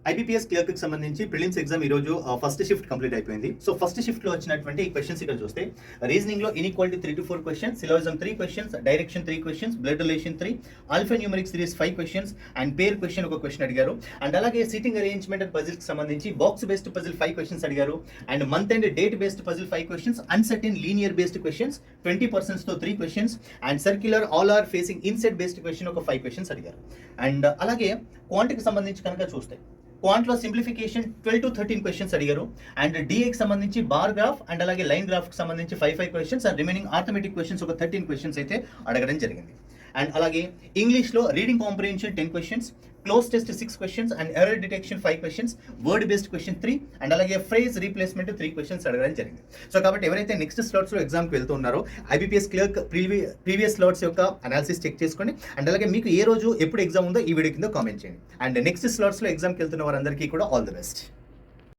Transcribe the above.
IBPS clerk కి సంబంధించి prelims exam ఈ రోజు ఫస్ట్ షిఫ్ట్ కంప్లీట్ అయిపోయింది. సో ఫస్ట్ షిఫ్ట్ లో వచ్చినటువంటి క్వశ్చన్స్ ఇక్కడ చూస్తే రీజనింగ్ లో inequality 3 to 4 questions, syllogism 3 questions, direction 3 questions, blood relation 3, alpha numeric series 5 questions and pair question ఒక క్వశ్చన్ అడిగారు. అండ్ అలాగే సిట్టింగ్ అరేంజ్మెంట్ అండ్ పజిల్స్ కి సంబంధించి బాక్స్ బేస్డ్ పజిల్ 5 క్వశ్చన్స్ అడిగారు. And month and date based puzzle 5 questions, uncertain linear based questions 20% తో 3 questions and circular all are facing inset based question ఒక 5 questions అడిగారు. And అలాగే క్వాంట్కి సంబంధించి కనుక చూస్తే క్వాంట్లో సింప్లిఫికేషన్ 12 to 13 క్వశ్చన్స్ అడిగారు. అండ్ డిఏకి సంబంధించి బార్ గ్రాఫ్ అండ్ అలాగే లైన్ గ్రాఫ్ కి సంబంధించి 5 questions and remaining arithmetic questions ఒక 13 క్వశ్చన్స్ అయితే అడగడం జరిగింది. అండ్ అలాగే ఇంగ్లీష్ లో reading comprehension 10 questions, cloze test 6 questions and error detection 5 questions, word based question 3 and అలాగే ఫ్రేజ్ రీప్లేస్మెంట్ 3 క్వశ్చన్స్ అడగడం జరిగింది. సో కాబట్టి ఎవరైతే నెక్స్ట్ స్లాట్స్ లో ఎగ్జామ్కి వెళ్తూ ఉన్నారో ఐబీపీఎస్ క్లర్క్ ప్రీవియస్ స్లాట్స్ యొక్క అనాలిసిస్ చెక్ చేసుకోండి. అండ్ అలాగే మీకు ఏ రోజు ఎప్పుడు ఎగ్జామ్ ఉందో ఈ వీడియో కింద కామెంట్ చేయండి. అండ్ నెక్స్ట్ స్లాట్స్ లో ఎగ్జామ్కి వెళ్తున్న వారందరికీ కూడా ఆల్ ది బెస్ట్.